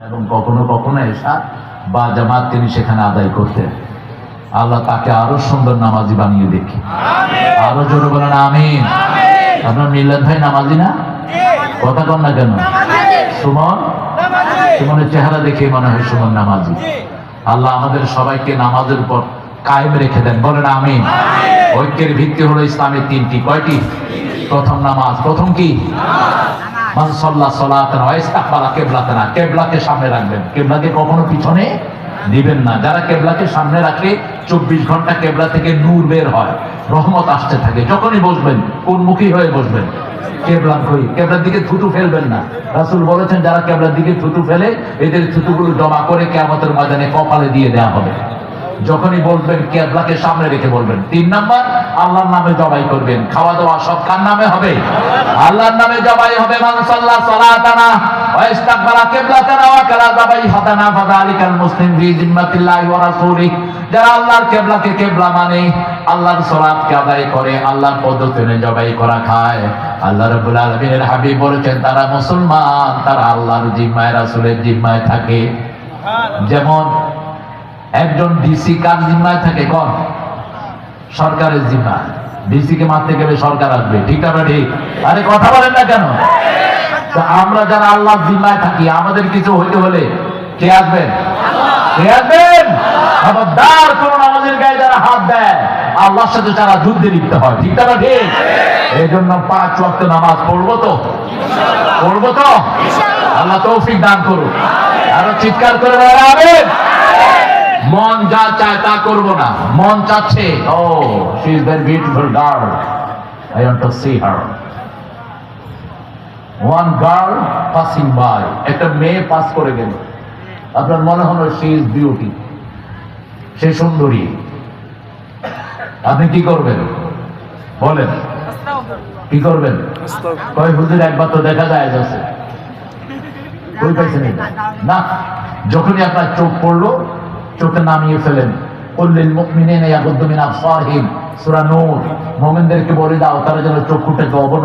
এবং কখনো কখনো এশা বা জামাত তিনি সেখানে আদায় করতেন। আল্লাহ তাকে আরো সুন্দর নামাজি বানিয়ে দেখি, আরো জোরে বলেন আমিন। আপনার মিল্লাত ভাই নামাজি না? কথা কন না কেন? সুমন, সুমনের চেহারা দেখে মনে হয় সুমন নামাজি। আল্লাহ আমাদের সবাইকে নামাজের উপর কায়েম রেখে দেন, বলেন আমিন। ঐক্যের ভিত্তি হলো ইসলামের তিনটি। কয়টি? প্রথম নামাজ। প্রথম কি? মান সাল্লা সালাতান ওয়া ইস্তাকবালা কিবলাতানা, কিবলাকে সামনে রাখবেন, কিবলাকে কখনো পিছনে দিবেন না। যারা কিবলাকে সামনে রাখে 24 ঘন্টা কিবলা থেকে নূর বের হয়, রহমত আসতে থাকে। যখনই বসবেন কোন মুখী হয়ে বসবেন? কিবলা কই, কিবলার দিকে থুতু ফেলবেন না। রাসূল বলেছেন যারা কিবলার দিকে থুতু ফেলে এদের থুতুগুলো জমা করে কিয়ামতের ময়দানে কপালে দিয়ে দেওয়া হবে। যখনই বলবেন কিবলাকে সামনে রেখে বলবেন। 3 নাম্বার, আল্লাহর নামে জবাই করবেন। খাওয়া দাওয়া সব কার নামে হবে? আল্লাহর নামে জবাই হবে। মান সাল্লা সালাতানা ওয়া ইস্তাকবালা কিবলাতানা ওয়া কালা যাবাইহাতানা ফাযালিকাল মুসলিম ফি জিম্মাতিল্লাহি ওয়া রাসূলিহি। যারা আল্লাহর কিবলাকে কিবলা মানে, আল্লাহর সালাতকে আদায় করে, আল্লাহর পদ্ধতি অনুযায়ী জবাই করা খায়, আল্লাহ রাব্বুল আলামিনের হাবিব বলেছেন তারা মুসলমান, তারা আল্লাহর জিম্মায় রাসূলের জিম্মায় থাকে। যেমন একজন ডিসি কার জিম্মায় থাকে? কোন? সরকারের জিম্মায়। ডিসি কে মারতে গেলে সরকার আসবে, ঠিক না ঠিক? আরে কথা বলেন না কেন? আমরা যারা আল্লাহর জিম্মায় থাকি, আমাদের কিছু হইতে হলে কে আসবেন? কে আসবেন? খবরদার কোন নামাজের গায়ে যারা হাত দেয়, আল্লাহর সাথে যারা যুদ্ধে লিপ্ত হয়, ঠিক না ঠিক? এই জন্য 5 ওয়াক্ত নামাজ পড়বো তো? পড়বো তো? আল্লাহ তৌফিক দান করুন। আরো চিৎকার করে বলেন আমিন। মন যা চায় তা করবো না, মন চাচ্ছে ও she is very beautiful girl, I want to see her. One girl passing by, একটা মেয়ে পাস করে গেল, আপনার মনে হলো শি ইজ বিউটি, সে সুন্দরী, আপনি কি করবেন? বলেন কি করবেন? কয় হুজুর একবার তো দেখা যায় যাচ্ছে, কই পাইছেন না? যখনই আপনার চোখ পড়লো, চোখে নামিয়ে ফেলেন। কুল্লিল মুমিনিনা ইয়াগুদ্দু মিন আবসারিহিম, সূরা নূর। মুমিনদেরকে বলে দাও তারা যেন চক্ষুটাকে অবনমন